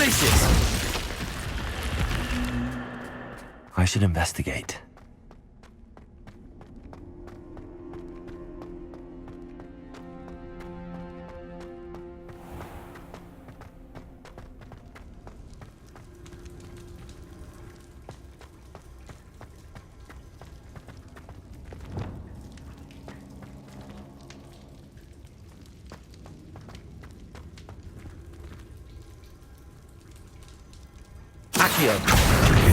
places! I should investigate.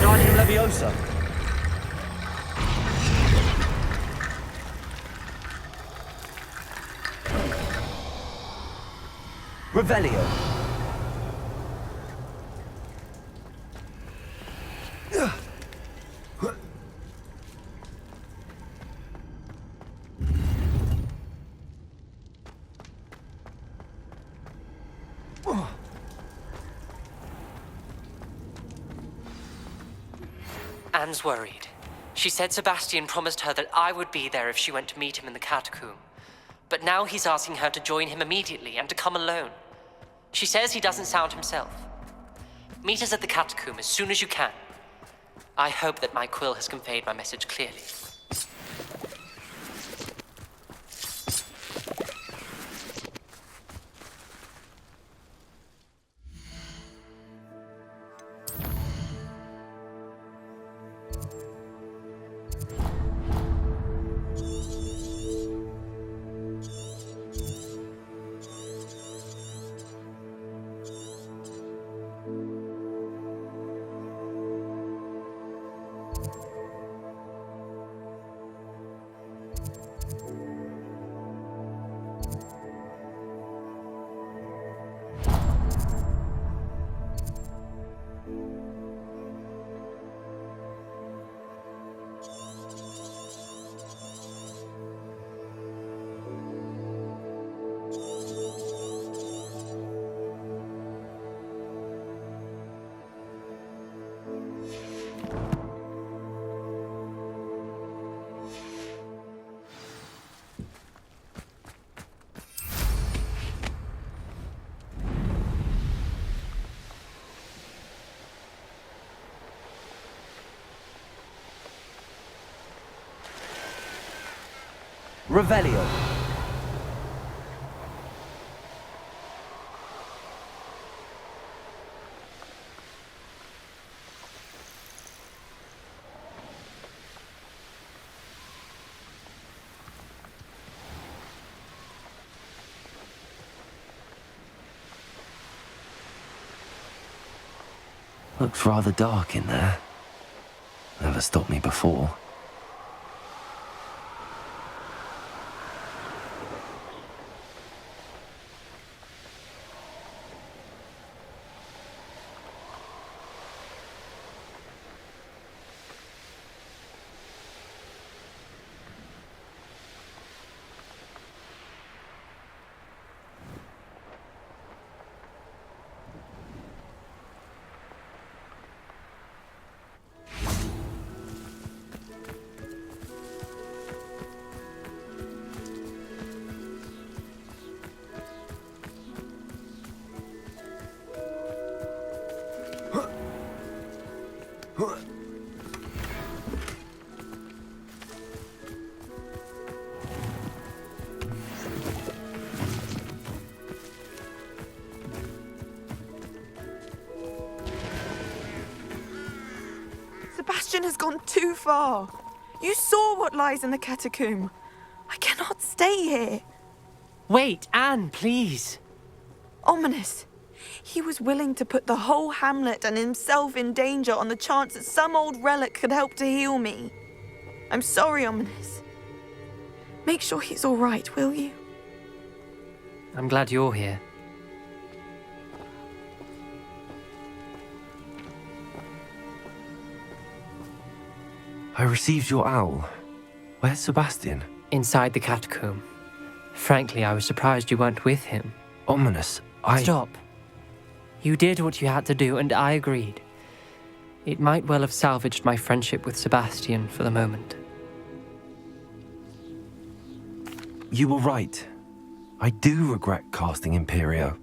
Wingardium Leviosa. Revelio. Anne's worried. She said Sebastian promised her that I would be there if she went to meet him in the catacomb. But now he's asking her to join him immediately and to come alone. She says he doesn't sound himself. Meet us at the catacomb as soon as you can. I hope that my quill has conveyed my message clearly. Revelio. Looks rather dark in there. Never stopped me before. Sebastian has gone too far. You saw what lies in the catacomb. I cannot stay here. Wait, Anne, please. Ominous. He was willing to put the whole hamlet and himself in danger on the chance that some old relic could help to heal me. I'm sorry, Ominous. Make sure he's all right, will you? I'm glad you're here. I received your owl. Where's Sebastian? Inside the catacomb. Frankly, I was surprised you weren't with him. Ominous, Stop. You did what you had to do, and I agreed. It might well have salvaged my friendship with Sebastian for the moment. You were right. I do regret casting Imperio.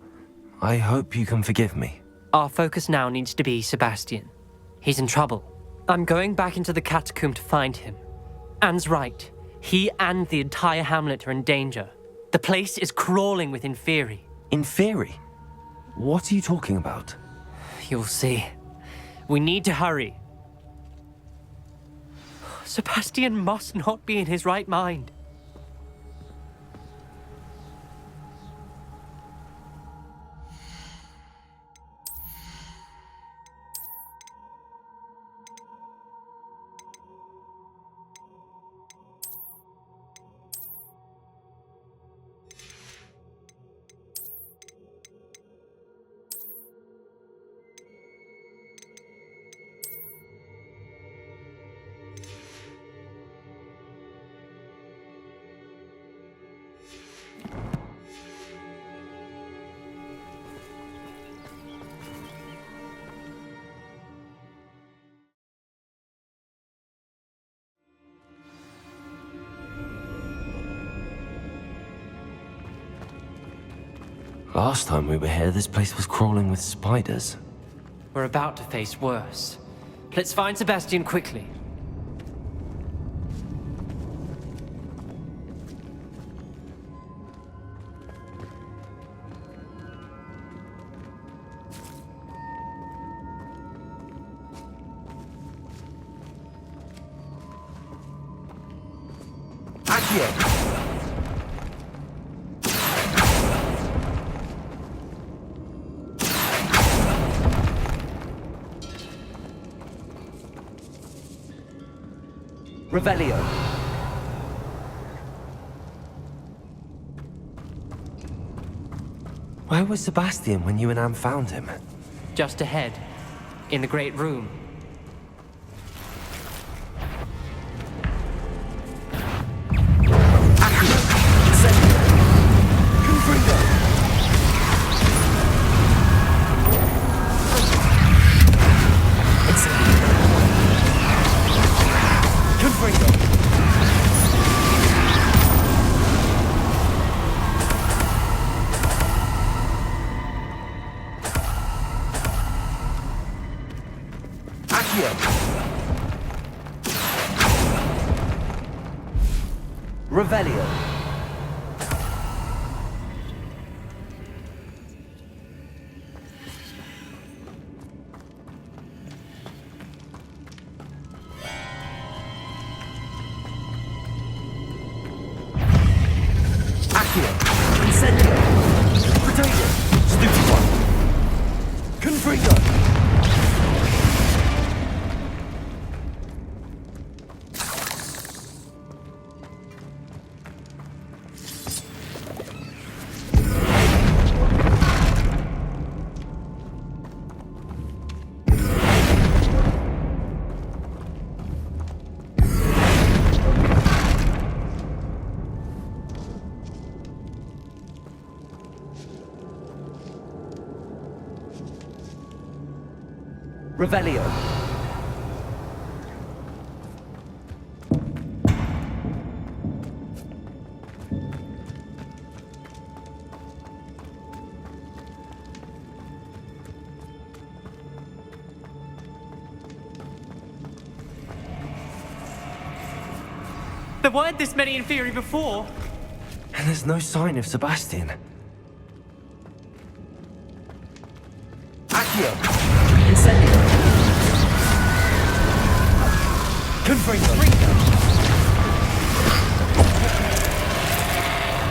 I hope you can forgive me. Our focus now needs to be Sebastian. He's in trouble. I'm going back into the catacomb to find him. Anne's right. He and the entire hamlet are in danger. The place is crawling with Inferi. Inferi? What are you talking about? You'll see. We need to hurry. Sebastian must not be in his right mind. Last time we were here, this place was crawling with spiders. We're about to face worse. Let's find Sebastian quickly. Accio! Revelio. Where was Sebastian when you and Anne found him? Just ahead, in the Great Room. Revelio. Accio. Incendio. Potato. Stupid one. Confringo. Revelio. There weren't this many Inferi before. And there's no sign of Sebastian. Accio. Incendio. Confringo.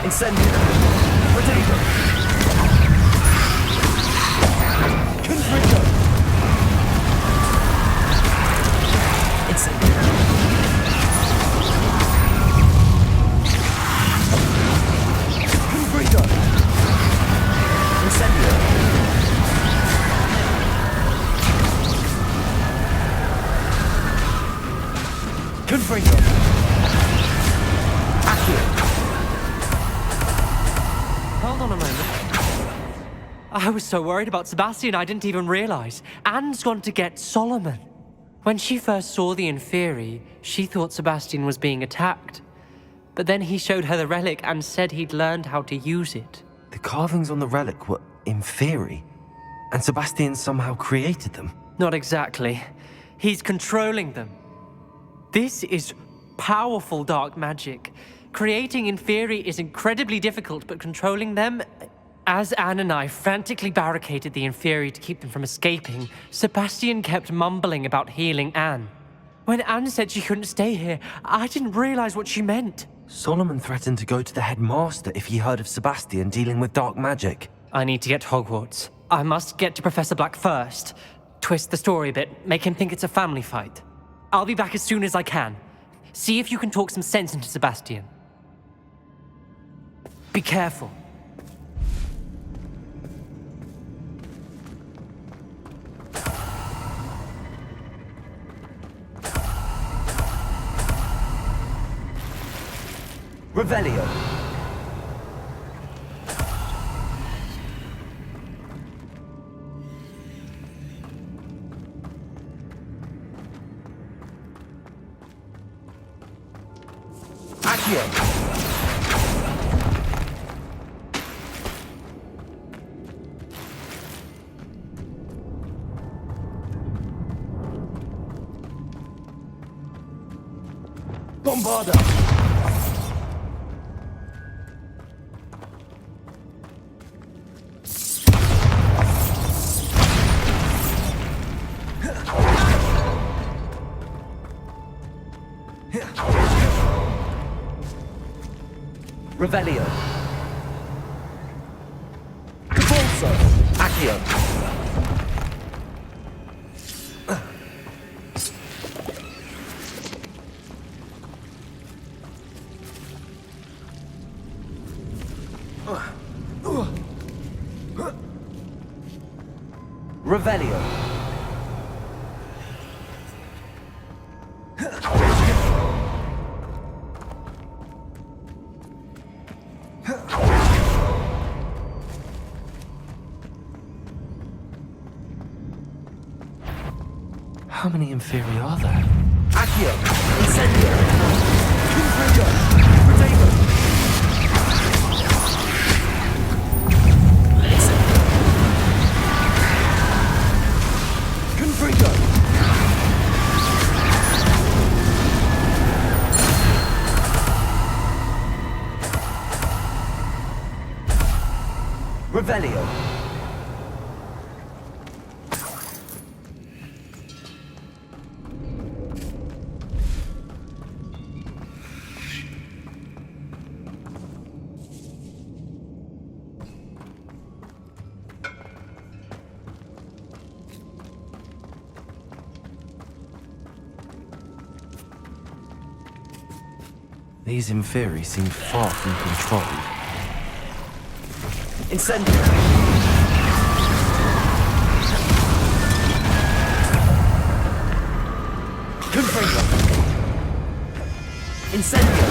Incendio. Potato. Confringo. Incendio. Confringo. Incendio. Confringo. Accio. Hold on a moment. I was so worried about Sebastian I didn't even realize. Anne's gone to get Solomon. When she first saw the Inferi, she thought Sebastian was being attacked. But then he showed her the relic and said he'd learned how to use it. The carvings on the relic were Inferi. And Sebastian somehow created them? Not exactly. He's controlling them. This is powerful dark magic. Creating Inferi is incredibly difficult, but controlling them... As Anne and I frantically barricaded the Inferi to keep them from escaping, Sebastian kept mumbling about healing Anne. When Anne said she couldn't stay here, I didn't realize what she meant. Solomon threatened to go to the headmaster if he heard of Sebastian dealing with dark magic. I need to get to Hogwarts. I must get to Professor Black first. Twist the story a bit, make him think it's a family fight. I'll be back as soon as I can. See if you can talk some sense into Sebastian. Be careful. Revelio. Accio. Bombarda. Revelio. Convulso. Accio. Revelio. How many Inferi are there? Accio! Incendio! Confringo! Protego! Confringo! Revelio! These Inferi seem far from controlled. Incendio! Confringo! Incendio!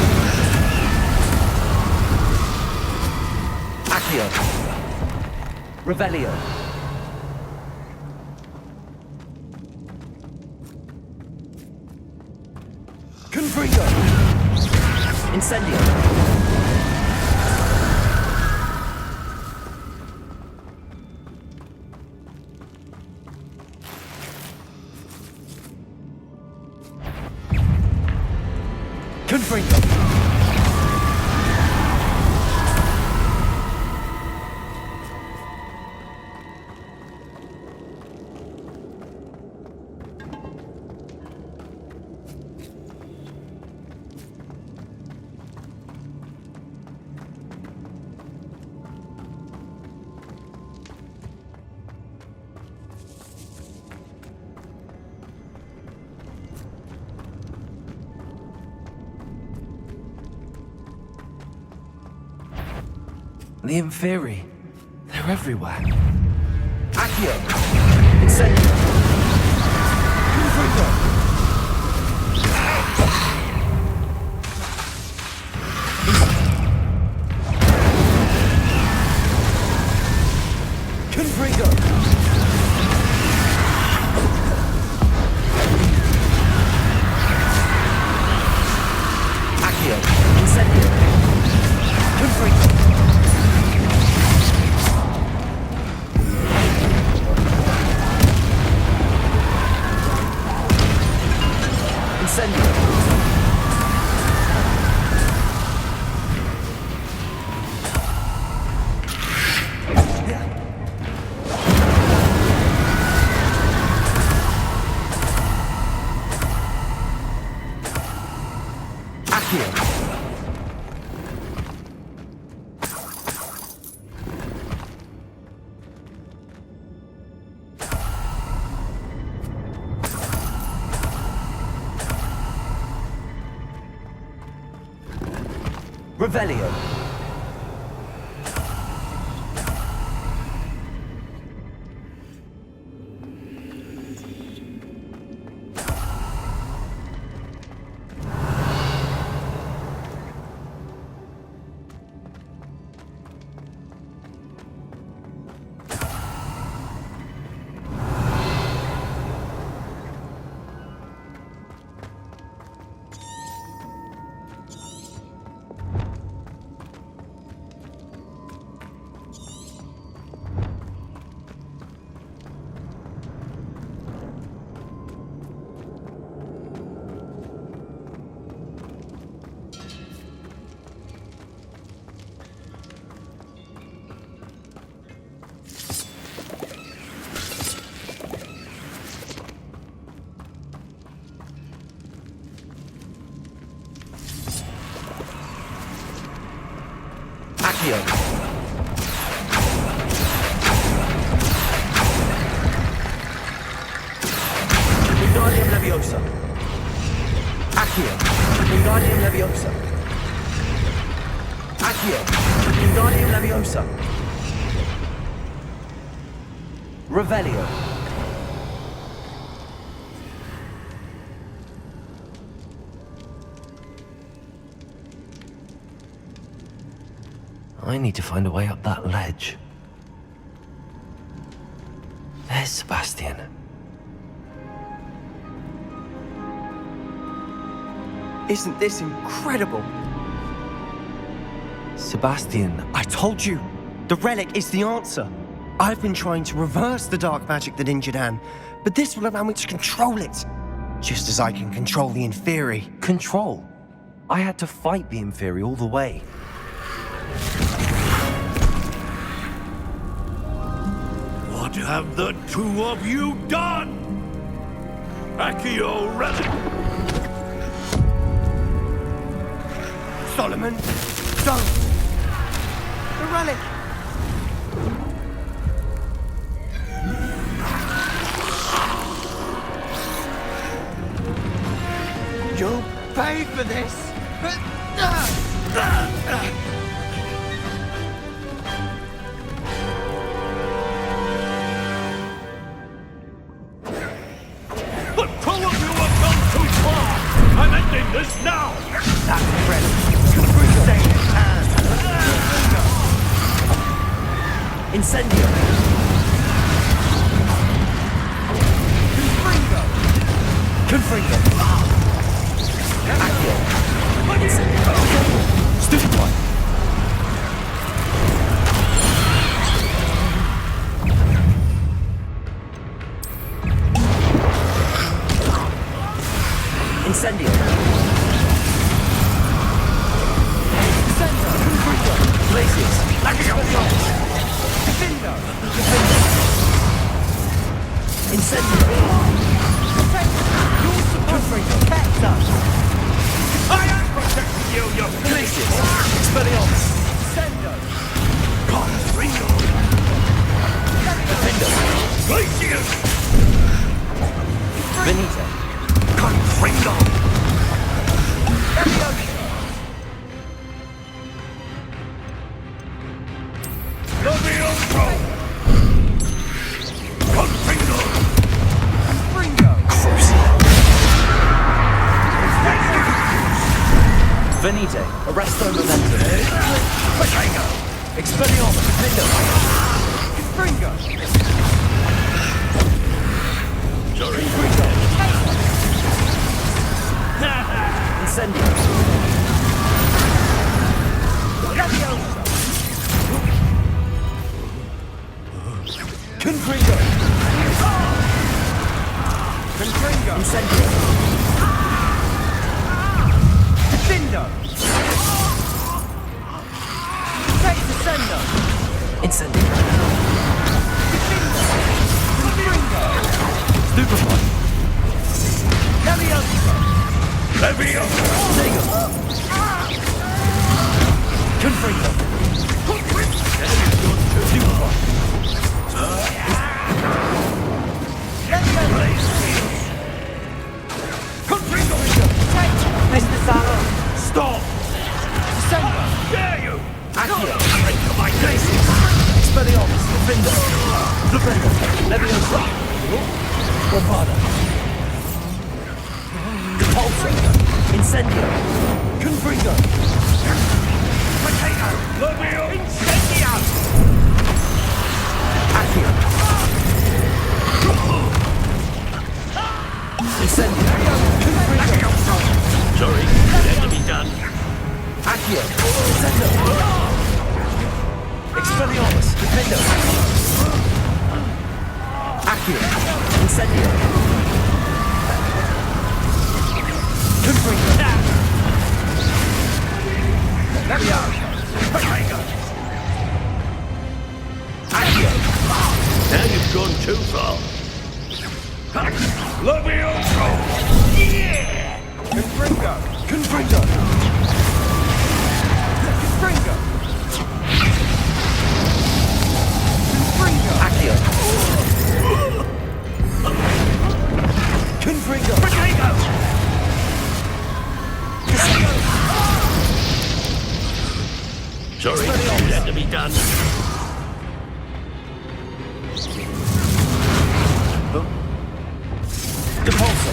Accio! Revelio! Confringo! Incendio! Confringo! The Inferi. They're everywhere. Accio! Incendio! Confringo! Confringo! Accio! Incendio! Confringo! Revelio. Accio. Wingardium Leviosa. Accio. Wingardium Leviosa. Accio. Wingardium Leviosa. Revelio. I need to find a way up that ledge. There's Sebastian. Isn't this incredible? Sebastian, I told you, the relic is the answer. I've been trying to reverse the dark magic that injured Anne, but this will allow me to control it. Just as I can control the Inferi. control. I had to fight the Inferi all the way. What have the two of you done? Accio Relic! Solomon, don't! The relic! You'll pay for this! The two of you have gone too far! I'm ending this now! That's the relic. Crusade and... Incendio! Confringo! Accio! Incendio! Stupid one! Incendio! Confringo! Glacius! Defendo! Incendio! Confringo! Vector! I am protecting you, you Glacius! Expelliarmus! Sendo! Confringo! Defendo! Glacius! Benito! Confringo! Levioso! Confringo! Ringo! Venite! Arresto Momentum! Confringo! Expelliarmus! Defendo! Ringo! Incendio! Confringo! Confringo! Incendio! Defendo! Take the sender! Incendio! Defendo! Confringo! Stupefy! Levioso! Levioso! Sega! Confringo! Stupefy! Confringo! Take Mr. Salon! Stop! Sender! Bravado. Pulsing. Incendio. Confringo. Potato! Levio! Incendio! Accio. Incendio. Confringo. Sorry, it had to be done. Accio. Incendio. Expelliarmus. Defendo. Accio. Incendio. Confringo. Levio. Potato. Accio. Now you've gone too far. Levio! Yeah! Confringo. Confringo. Confringo. Confringo. Accio. Confringo. Potato! Sorry, it had to be done. Depulso.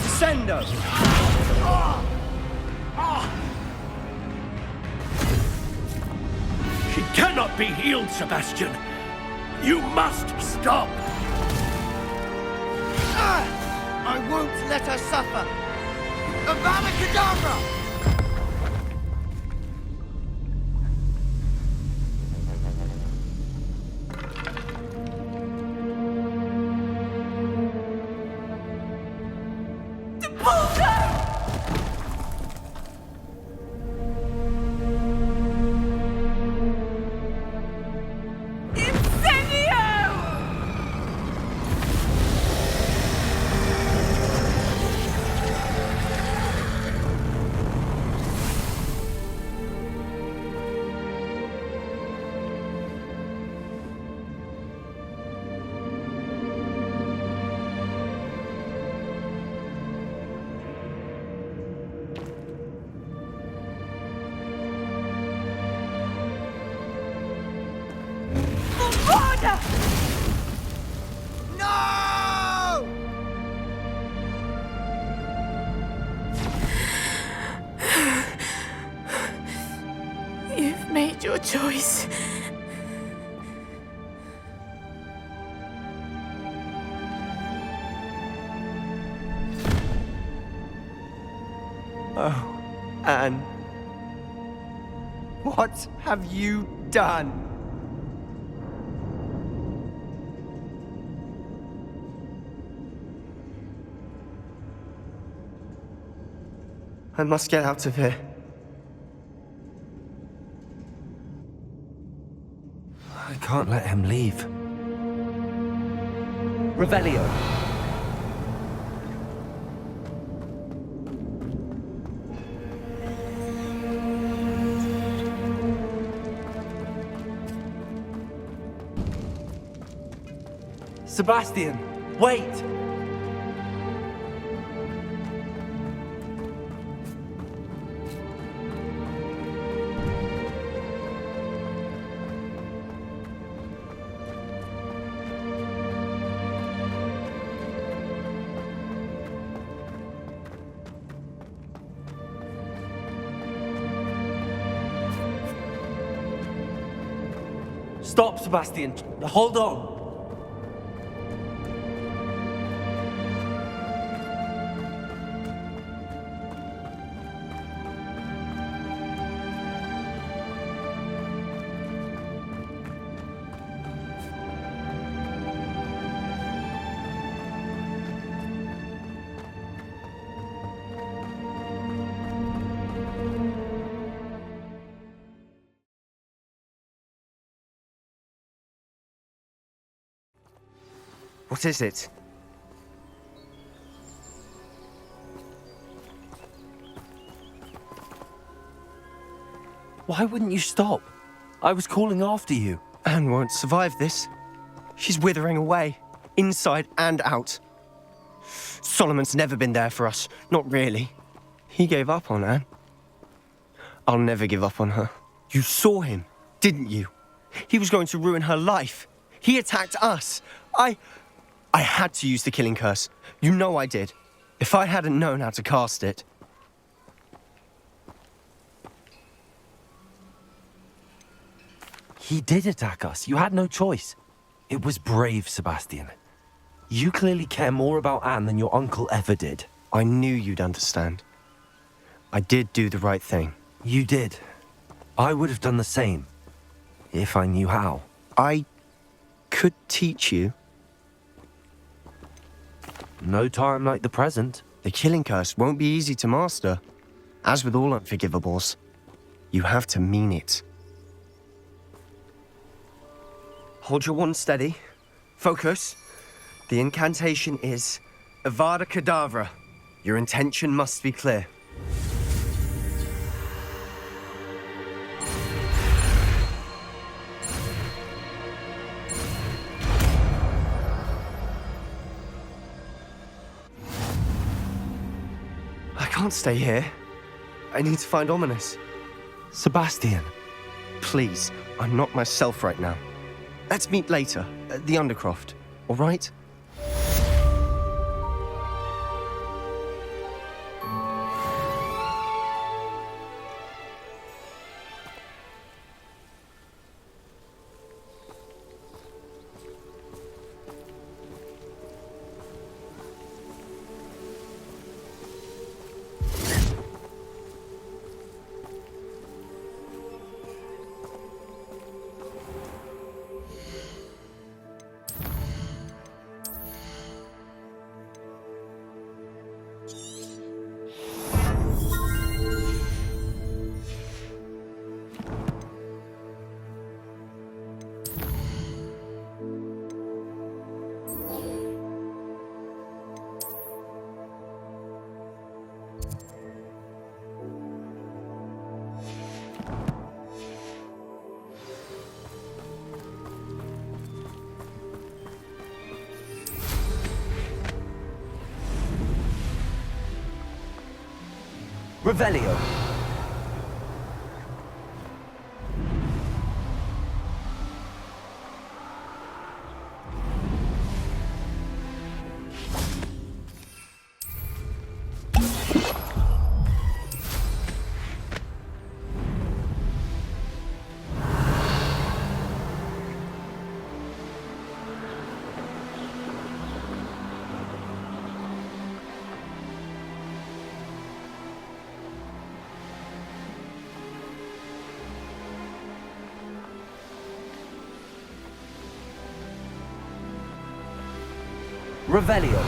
Descendo. She cannot be healed, Sebastian. You must stop. I won't let her suffer! Avada Kedavra! No! You've made your choice. Oh, Anne. What have you done? I must get out of here. I can't let him leave. Revelio. Sebastian, wait! Stop, Sebastian. Hold on. What is it? Why wouldn't you stop? I was calling after you. Anne won't survive this. She's withering away, inside and out. Solomon's never been there for us, not really. He gave up on Anne. I'll never give up on her. You saw him, didn't you? He was going to ruin her life. He attacked us. I had to use the killing curse. You know I did. If I hadn't known how to cast it... He did attack us. You had no choice. It was brave, Sebastian. You clearly care more about Anne than your uncle ever did. I knew you'd understand. I did do the right thing. You did. I would have done the same, if I knew how. I could teach you. No time like the present. The killing curse won't be easy to master. As with all unforgivables, you have to mean it. Hold your wand steady. Focus. The incantation is Avada Kedavra. Your intention must be clear. I can't stay here. I need to find Ominous. Sebastian. Please, I'm not myself right now. Let's meet later, at the Undercroft, all right? Revelio. Revelio.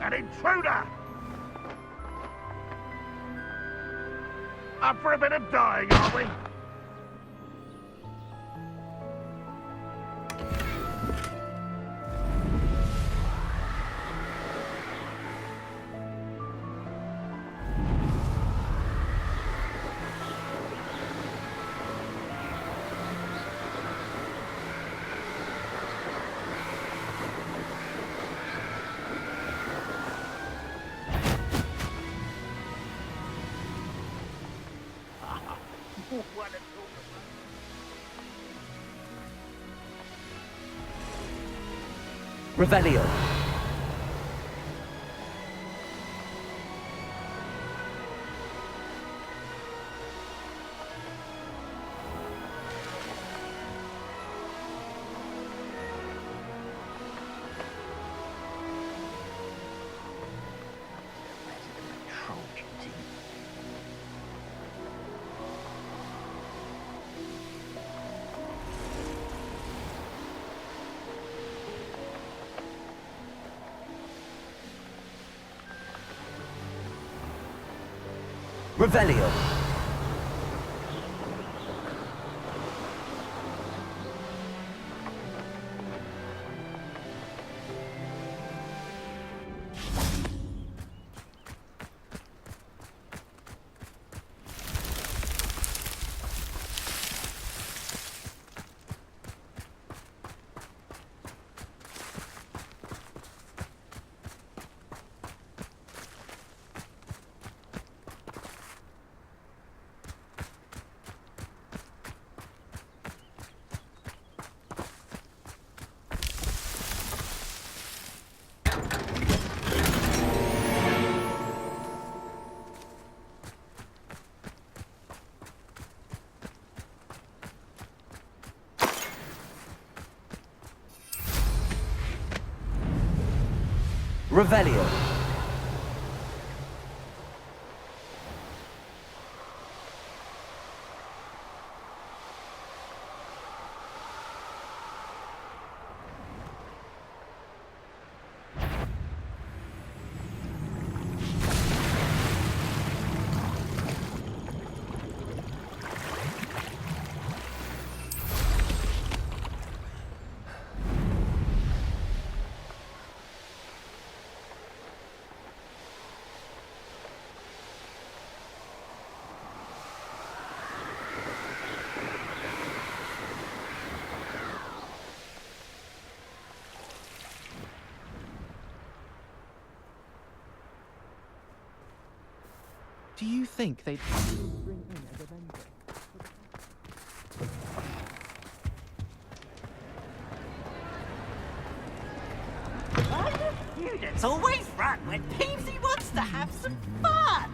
An intruder! Up for a bit of dying, are we? What a Revelio. Revelio. Revelio. Do you think they'd bring in a Avenger? Why do students always run when Peavesy wants to have some fun?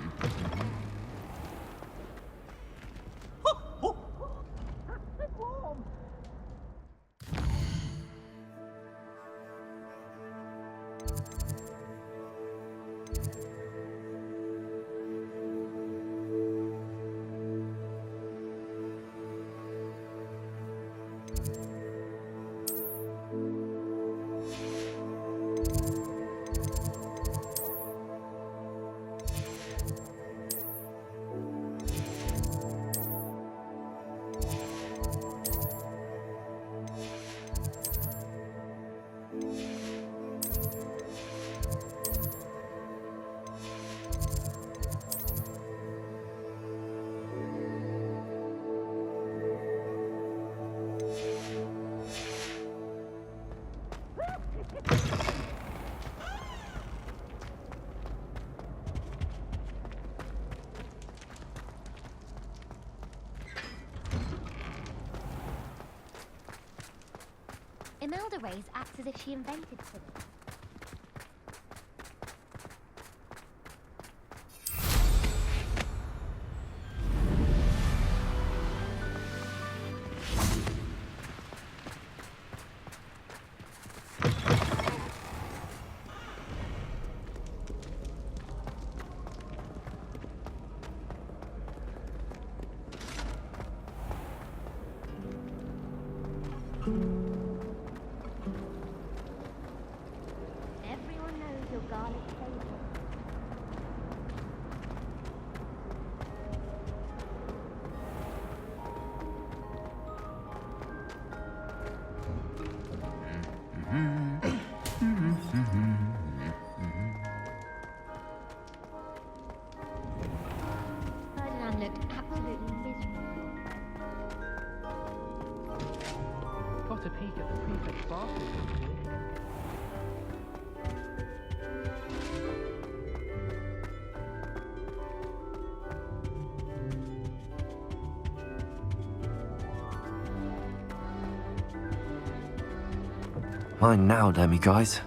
Imelda Rays acts as if she invented swimming. Everyone knows your garlic flavor. Ferdinand looked absolutely miserable. Got a peek at the prefect's bathroom. Mine now, Demi guys.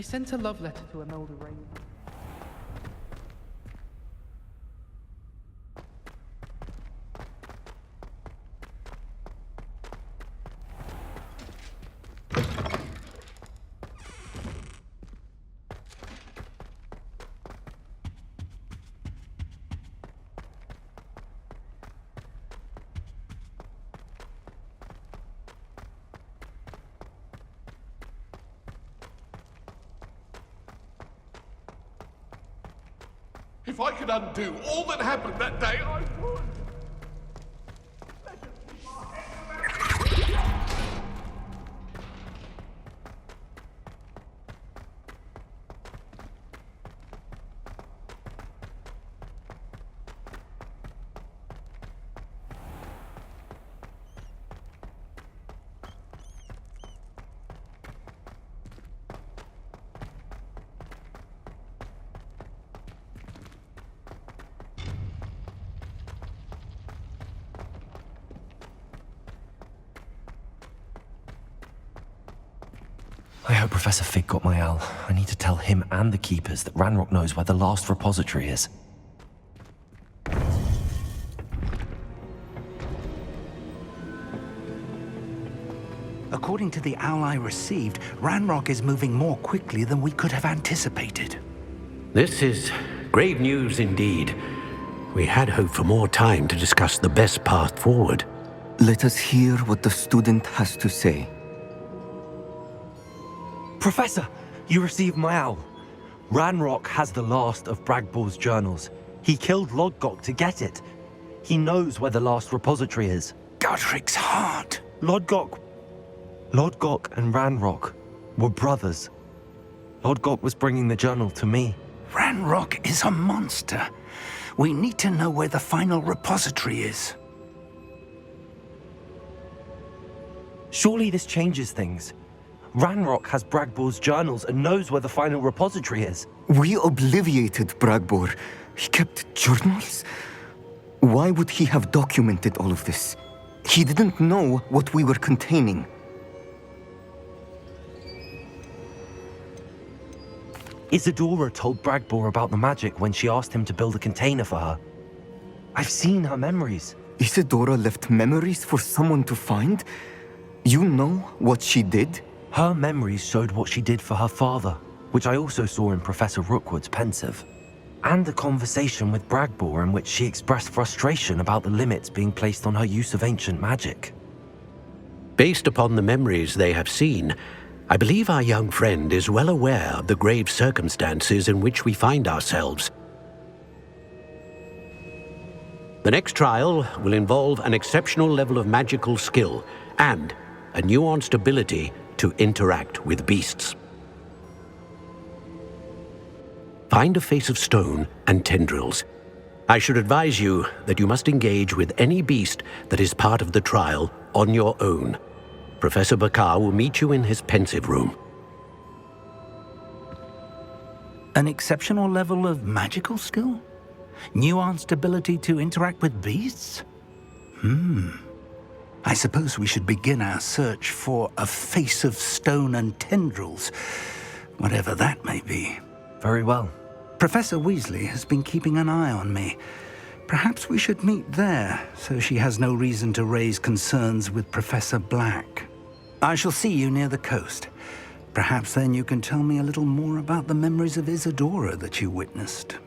I sent a love letter to Imelda Rain. If I could undo all that happened that day, I would. I hope Professor Fig got my owl. I need to tell him and the Keepers that Ranrock knows where the last repository is. According to the owl I received, Ranrock is moving more quickly than we could have anticipated. This is grave news indeed. We had hoped for more time to discuss the best path forward. Let us hear what the student has to say. Professor, you received my owl. Ranrock has the last of Bragbor's journals. He killed Lodgok to get it. He knows where the last repository is. Godric's heart. Lodgok and Ranrock were brothers. Lodgok was bringing the journal to me. Ranrock is a monster. We need to know where the final repository is. Surely this changes things. Ranrock has Bragbor's journals and knows where the final repository is. We obliviated Bragbor. He kept journals? Why would he have documented all of this? He didn't know what we were containing. Isadora told Bragbor about the magic when she asked him to build a container for her. I've seen her memories. Isadora left memories for someone to find? You know what she did? Her memories showed what she did for her father, which I also saw in Professor Rookwood's pensive. And a conversation with Bragbor in which she expressed frustration about the limits being placed on her use of ancient magic. Based upon the memories they have seen, I believe our young friend is well aware of the grave circumstances in which we find ourselves. The next trial will involve an exceptional level of magical skill and a nuanced ability to interact with beasts. Find a face of stone and tendrils. I should advise you that you must engage with any beast that is part of the trial on your own. Professor Bakar will meet you in his pensive room. An exceptional level of magical skill? Nuanced ability to interact with beasts? I suppose we should begin our search for a face of stone and tendrils, whatever that may be. Very well. Professor Weasley has been keeping an eye on me. Perhaps we should meet there, so she has no reason to raise concerns with Professor Black. I shall see you near the coast. Perhaps then you can tell me a little more about the memories of Isadora that you witnessed.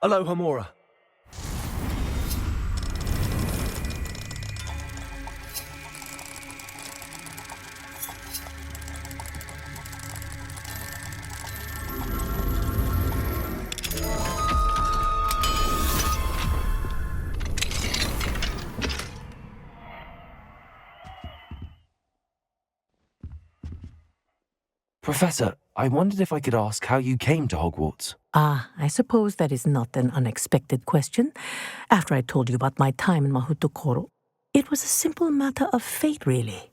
Aloha Mora. Professor, I wondered if I could ask how you came to Hogwarts. Ah, I suppose that is not an unexpected question, after I told you about my time in Mahutokoro. It was a simple matter of fate, really.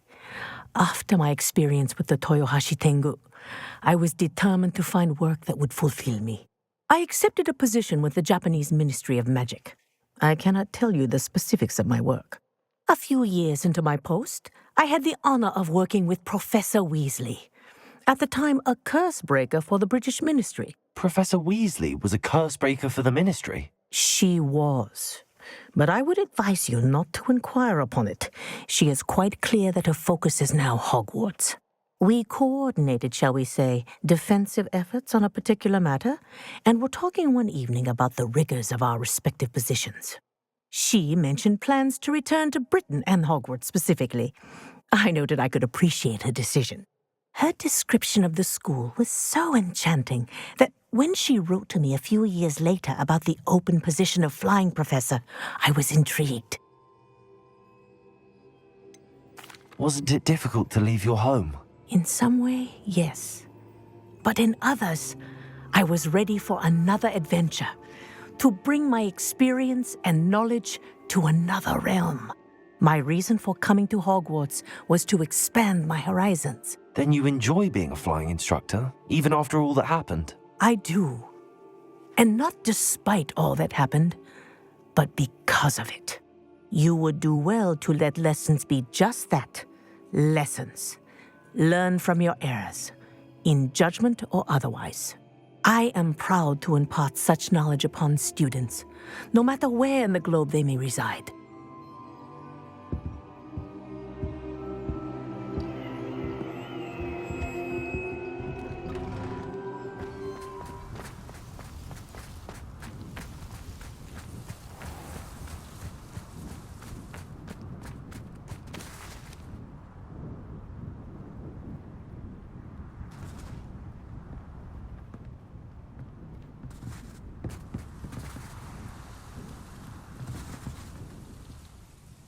After my experience with the Toyohashi Tengu, I was determined to find work that would fulfill me. I accepted a position with the Japanese Ministry of Magic. I cannot tell you the specifics of my work. A few years into my post, I had the honor of working with Professor Weasley, at the time a curse breaker for the British Ministry. Professor Weasley was a curse breaker for the Ministry? She was. But I would advise you not to inquire upon it. She is quite clear that her focus is now Hogwarts. We coordinated, shall we say, defensive efforts on a particular matter, and were talking one evening about the rigors of our respective positions. She mentioned plans to return to Britain and Hogwarts specifically. I noted I could appreciate her decision. Her description of the school was so enchanting that when she wrote to me a few years later about the open position of flying professor, I was intrigued. Wasn't it difficult to leave your home? In some way, yes. But in others, I was ready for another adventure, to bring my experience and knowledge to another realm. My reason for coming to Hogwarts was to expand my horizons. Then you enjoy being a flying instructor, even after all that happened? I do. And not despite all that happened, but because of it. You would do well to let lessons be just that, lessons. Learn from your errors, in judgment or otherwise. I am proud to impart such knowledge upon students, no matter where in the globe they may reside.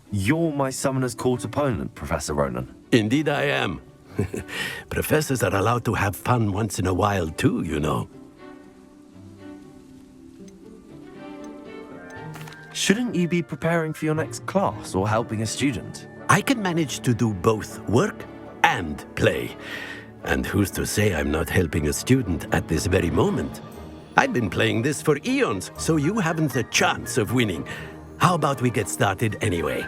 You're my Summoner's Court opponent, Professor Ronan. Indeed I am. Professors are allowed to have fun once in a while too, you know. Shouldn't you be preparing for your next class or helping a student? I can manage to do both work and play. And who's to say I'm not helping a student at this very moment? I've been playing this for eons, so you haven't a chance of winning. How about we get started anyway?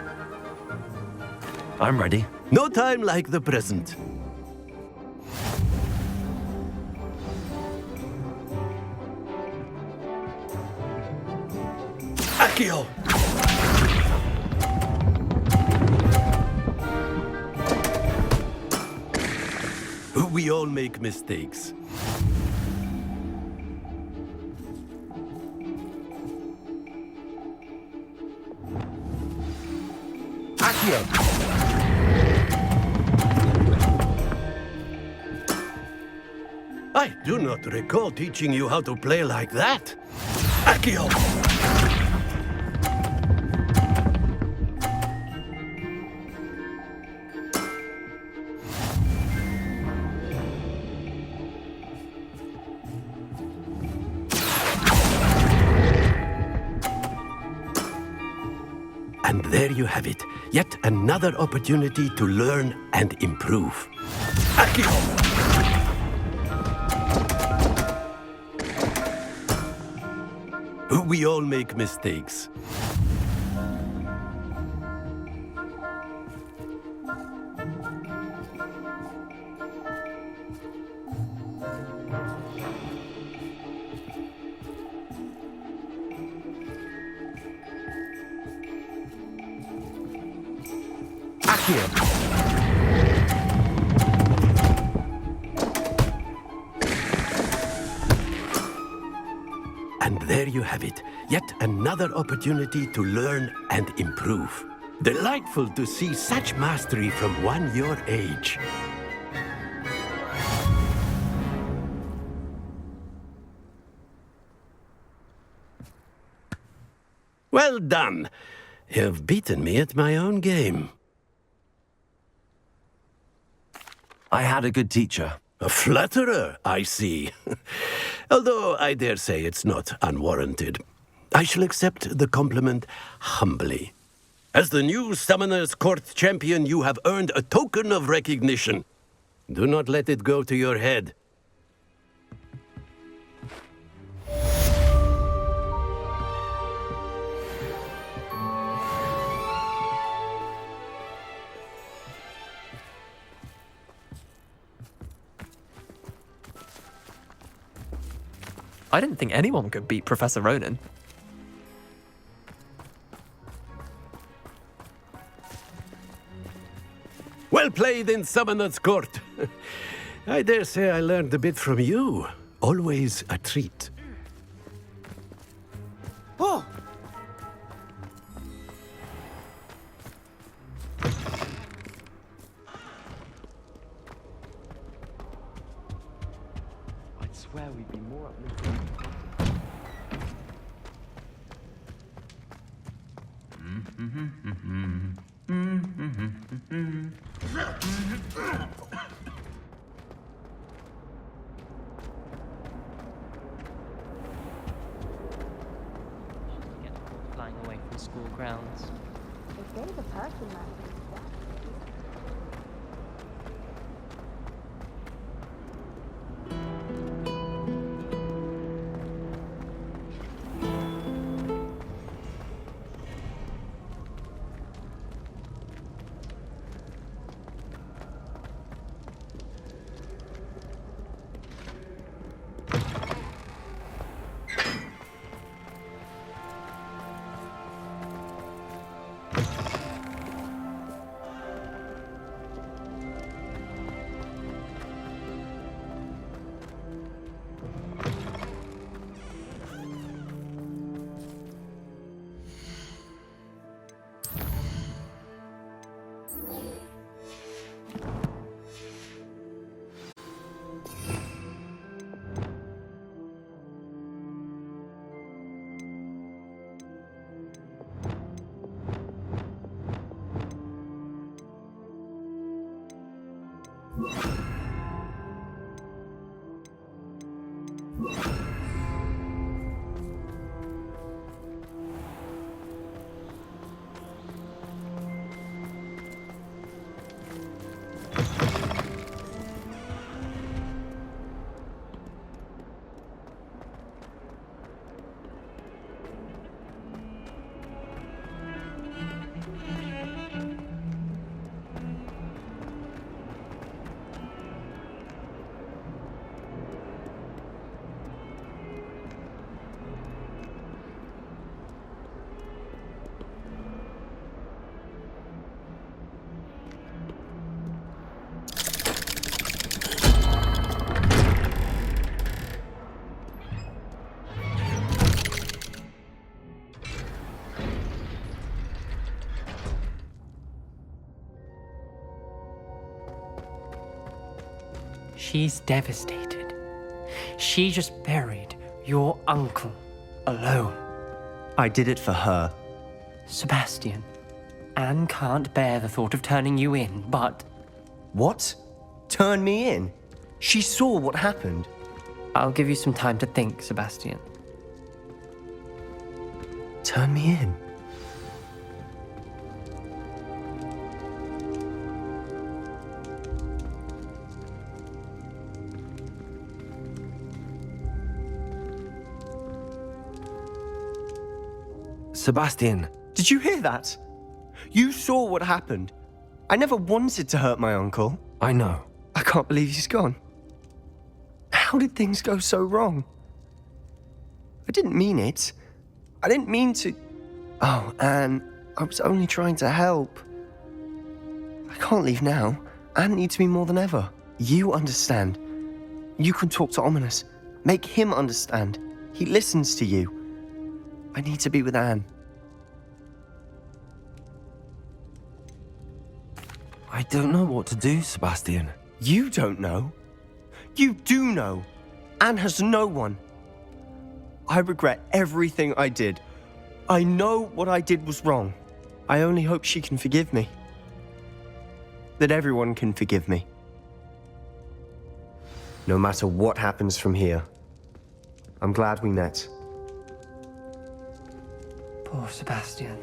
I'm ready. No time like the present. Accio! We all make mistakes. Accio! I do not recall teaching you how to play like that. Accio! And there you have it. Yet another opportunity to learn and improve. Accio! We all make mistakes. Accio! And there you have it. Yet another opportunity to learn and improve. Delightful to see such mastery from one your age. Well done. You've beaten me at my own game. I had a good teacher. A flatterer, I see. Although I dare say it's not unwarranted. I shall accept the compliment humbly. As the new Summoner's Court champion, you have earned a token of recognition. Do not let it go to your head. I didn't think anyone could beat Professor Ronan. Well played in Summoner's Court. I dare say I learned a bit from you. Always a treat. Oh! I'd swear we'd be more uplifted. Flying away from school grounds. It gave a person that. She's devastated. She just buried your uncle alone. I did it for her. Sebastian, Anne can't bear the thought of turning you in, but... What? Turn me in? She saw what happened. I'll give you some time to think, Sebastian. Turn me in? Sebastian. Did you hear that? You saw what happened. I never wanted to hurt my uncle. I know. I can't believe he's gone. How did things go so wrong? I didn't mean it. I didn't mean to... Oh, Anne, I was only trying to help. I can't leave now. Anne needs me more than ever. You understand. You can talk to Ominous. Make him understand. He listens to you. I need to be with Anne. I don't know what to do, Sebastian. You don't know. You do know. Anne has no one. I regret everything I did. I know what I did was wrong. I only hope she can forgive me. That everyone can forgive me. No matter what happens from here, I'm glad we met. Poor Sebastian.